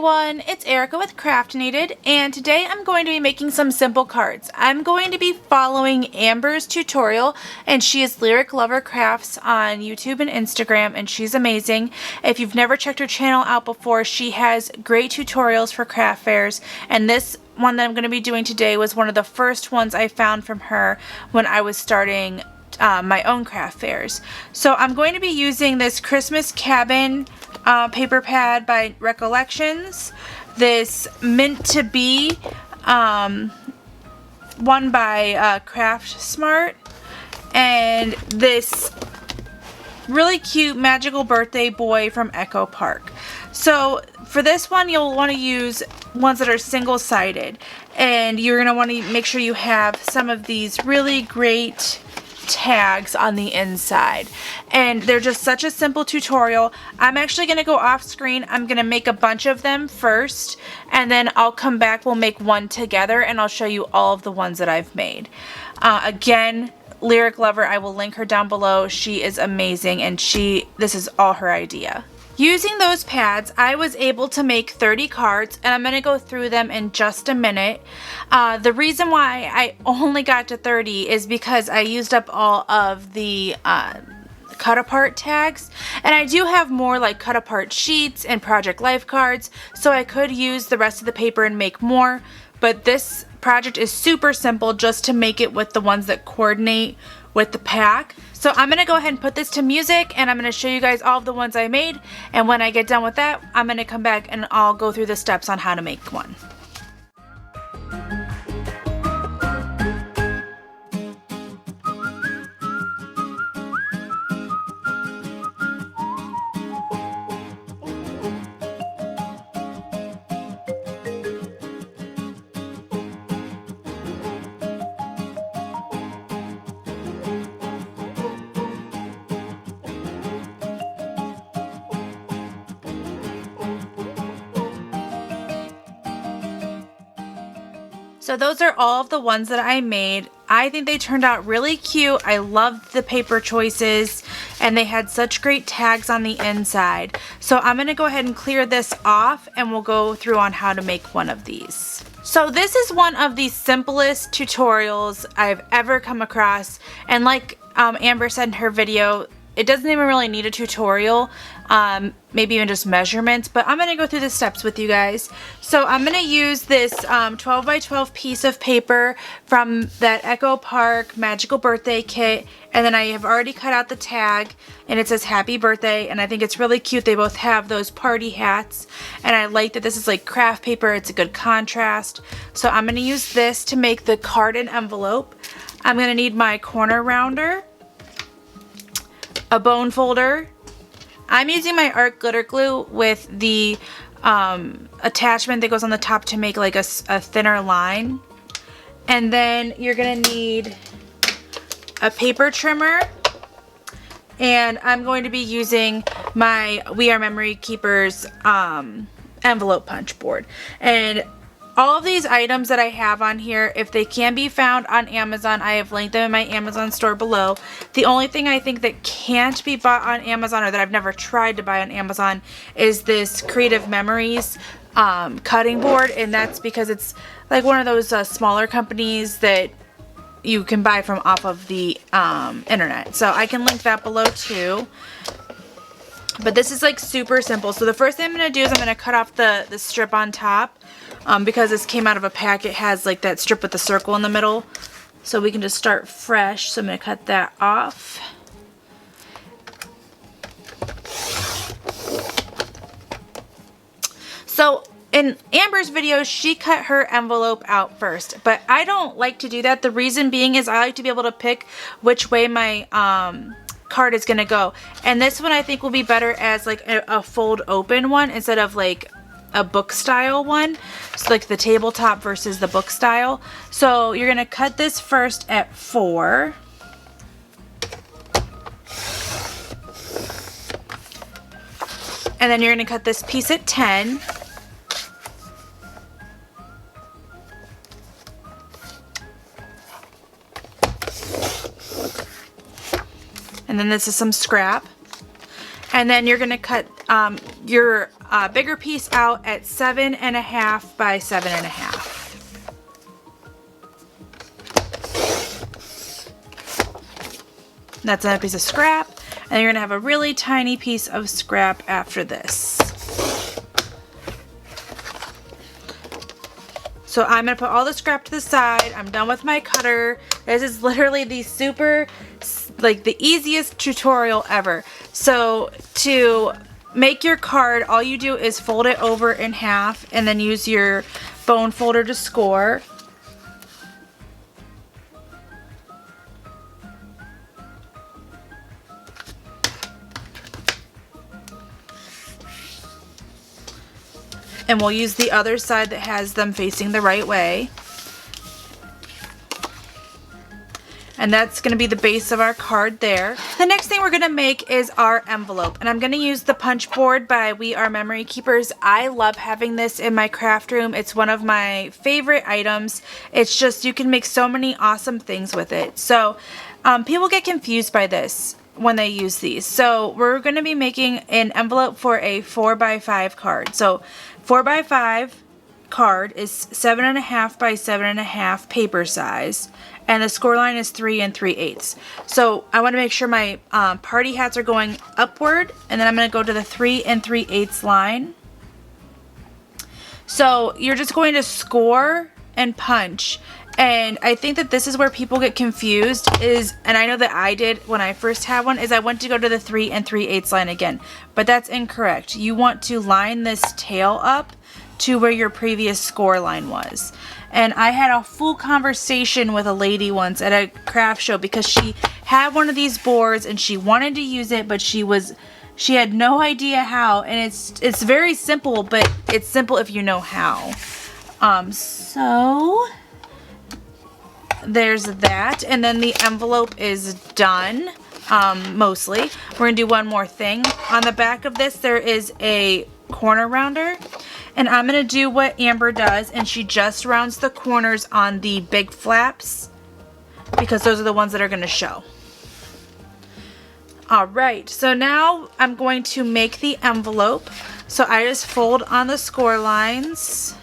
everyone, it's Erica with Craftinated, and today I'm going to be making some simple cards. I'm going to be following Amber's tutorial, and she is Lyric Lover Crafts on YouTube and Instagram, and she's amazing. If you've never checked her channel out before, she has great tutorials for craft fairs, and this one that I'm going to be doing today was one of the first ones I found from her when I was starting my own craft fairs. So I'm going to be using this Christmas Cabin paper pad by Recollections, this Mint to Be one by Craft Smart, and this really cute Magical Birthday Boy from Echo Park. So for this one, you'll want to use ones that are single-sided, and you're going to want to make sure you have some of these really great tags on the inside, and they're just such a simple tutorial. I'm actually going to go off screen. I'm going to make a bunch of them first, and then I'll come back, we'll make one together, and I'll show you all of the ones that I've made. Again, Lyric Lover, I will link her down below. She is amazing, and this is all her idea. Using those pads, I was able to make 30 cards, and I'm going to go through them in just a minute. The reason why I only got to 30 is because I used up all of the cut apart tags, and I do have more like cut apart sheets and Project Life cards, so I could use the rest of the paper and make more, but this project is super simple just to make it with the ones that coordinate with the pack. So I'm going to go ahead and put this to music, and I'm going to show you guys all of the ones I made, and when I get done with that, I'm going to come back and I'll go through the steps on how to make one. So those are all of the ones that I made. I think they turned out really cute. I loved the paper choices, and they had such great tags on the inside. So I'm going to go ahead and clear this off, and we'll go through on how to make one of these. So this is one of the simplest tutorials I've ever come across, and like Amber said in her video, it doesn't even really need a tutorial, maybe even just measurements, but I'm going to go through the steps with you guys. So I'm going to use this 12 by 12 piece of paper from that Echo Park Magical Birthday Kit, and then I have already cut out the tag, and it says Happy Birthday, and I think it's really cute. They both have those party hats, and I like that this is like craft paper. It's a good contrast. So I'm going to use this to make the card and envelope. I'm going to need my corner rounder, a bone folder. I'm using my art glitter glue with the attachment that goes on the top to make like a thinner line. And then you're gonna need a paper trimmer, and I'm going to be using my We Are Memory Keepers envelope punch board. And all of these items that I have on here, if they can be found on Amazon, I have linked them in my Amazon store below. The only thing I think that can't be bought on Amazon, or that I've never tried to buy on Amazon, is this Creative Memories cutting board, and that's because it's like one of those smaller companies that you can buy from off of the internet. So I can link that below too. But this is like super simple. So the first thing I'm going to do is I'm going to cut off the strip on top. Because this came out of a pack, it has like that strip with the circle in the middle. So we can just start fresh. So I'm going to cut that off. So in Amber's video, she cut her envelope out first. But I don't like to do that. The reason being is I like to be able to pick which way my card is going to go. And this one I think will be better as like a fold open one instead of like a book style one, so like the tabletop versus the book style. So you're gonna cut this first at 4, and then you're gonna cut this piece at 10, and then this is some scrap, and then you're gonna cut your bigger piece out at 7.5 by 7.5. That's another piece of scrap, and you're gonna have a really tiny piece of scrap after this. So I'm gonna put all the scrap to the side. I'm done with my cutter. This is literally the the easiest tutorial ever. So to make your card, all you do is fold it over in half and then use your bone folder to score. And we'll use the other side that has them facing the right way. And that's going to be the base of our card there. The next thing we're going to make is our envelope. And I'm going to use the punch board by We Are Memory Keepers. I love having this in my craft room. It's one of my favorite items. It's just, you can make so many awesome things with it. So people get confused by this when they use these. So we're going to be making an envelope for a 4x5 card. So 4x5 card is 7.5 by 7.5 paper size, and the score line is 3 3/8. So I want to make sure my party hats are going upward, and then I'm going to go to the 3 3/8 line. So you're just going to score and punch. And I think that this is where people get confused and I know that I did when I first had one, is I went to go to the 3 3/8 line again. But that's incorrect. You want to line this tail up to where your previous score line was. And I had a full conversation with a lady once at a craft show because she had one of these boards and she wanted to use it, but she had no idea how. And it's very simple, but it's simple if you know how. So there's that, and then the envelope is done, mostly. We're gonna do one more thing. On the back of this, there is a corner rounder, and I'm gonna do what Amber does, and she just rounds the corners on the big flaps, because those are the ones that are gonna show. Alright, so now I'm going to make the envelope. So I just fold on the score lines.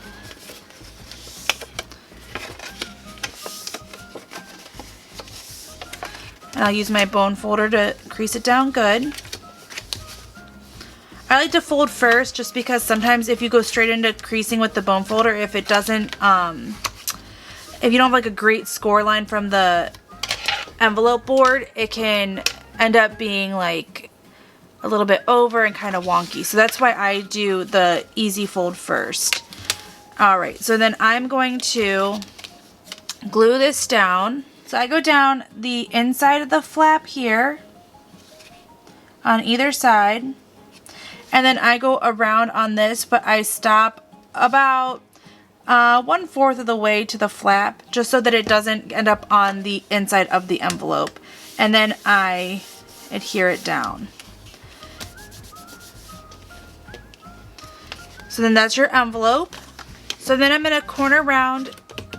And I'll use my bone folder to crease it down good. I like to fold first just because sometimes if you go straight into creasing with the bone folder, if it doesn't, if you don't have like a great score line from the envelope board, it can end up being like a little bit over and kind of wonky. So that's why I do the easy fold first. Alright, so then I'm going to glue this down. So I go down the inside of the flap here on either side, and then I go around on this, but I stop about 1/4 of the way to the flap just so that it doesn't end up on the inside of the envelope, and then I adhere it down. So then that's your envelope. So then I'm going to corner round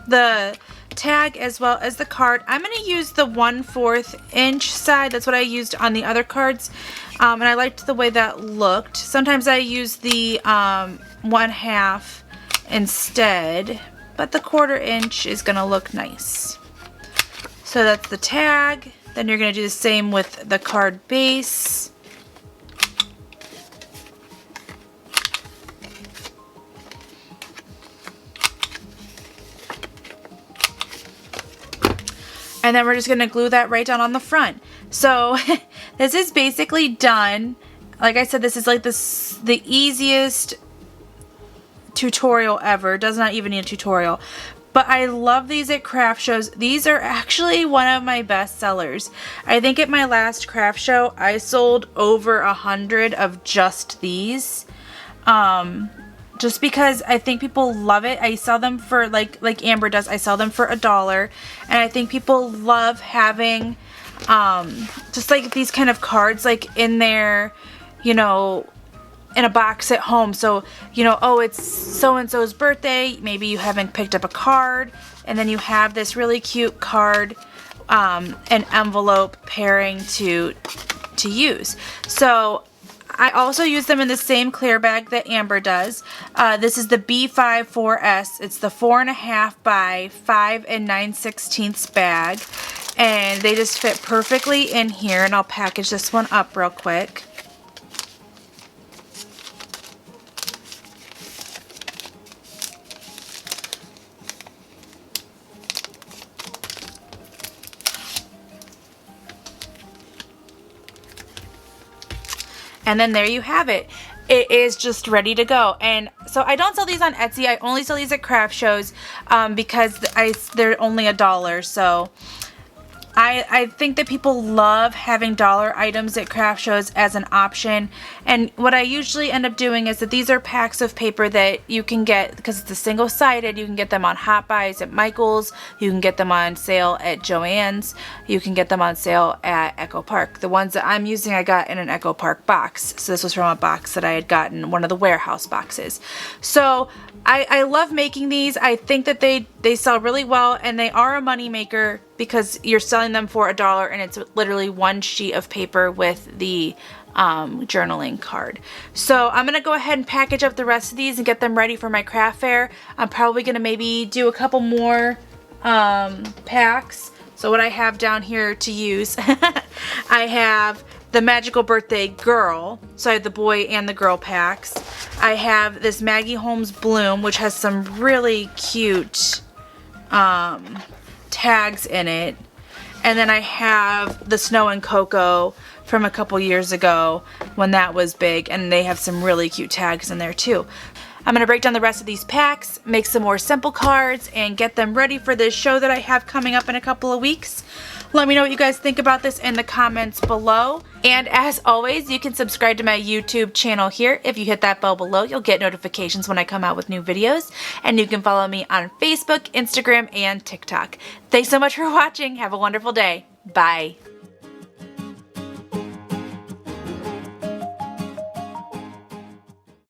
the tag as well as the card. I'm going to use the 1/4 inch side. That's what I used on the other cards, and I liked the way that looked. Sometimes I use the 1/2 instead, but the 1/4 inch is going to look nice. So that's the tag. Then you're going to do the same with the card base. And then we're just going to glue that right down on the front. So this is basically done. Like I said, this is like the easiest tutorial ever. Does not even need a tutorial. But I love these at craft shows. These are actually one of my best sellers. I think at my last craft show, I sold over 100 of just these. Just because I think people love it. I sell them for, like Amber does, I sell them for $1. And I think people love having just like these kind of cards like in their, you know, in a box at home. So, you know, oh, it's so-and-so's birthday. Maybe you haven't picked up a card. And then you have this really cute card, an envelope pairing to use. So I also use them in the same clear bag that Amber does. This is the B54S. It's the 4.5 by 5 9/16 bag. And they just fit perfectly in here. And I'll package this one up real quick. And then there you have it. It is just ready to go. And so I don't sell these on Etsy. I only sell these at craft shows because they're only $1. So I think that people love having dollar items at craft shows as an option. And what I usually end up doing is that these are packs of paper that you can get, because it's a single-sided, you can get them on Hot Buys at Michael's, you can get them on sale at Joann's, you can get them on sale at Echo Park. The ones that I'm using I got in an Echo Park box. So this was from a box that I had gotten, one of the warehouse boxes. So I love making these. I think that they sell really well, and they are a money maker because you're selling them for $1 and it's literally one sheet of paper with the journaling card. So I'm going to go ahead and package up the rest of these and get them ready for my craft fair. I'm probably going to maybe do a couple more packs. So what I have down here to use, I have the Magical Birthday Girl. So I have the boy and the girl packs. I have this Maggie Holmes Bloom, which has some really cute tags in it. And then I have the Snow and Cocoa from a couple years ago when that was big, and they have some really cute tags in there too. I'm going to break down the rest of these packs, make some more simple cards, and get them ready for this show that I have coming up in a couple of weeks. Let me know what you guys think about this in the comments below. And as always, you can subscribe to my YouTube channel here. If you hit that bell below, you'll get notifications when I come out with new videos. And you can follow me on Facebook, Instagram, and TikTok. Thanks so much for watching. Have a wonderful day. Bye.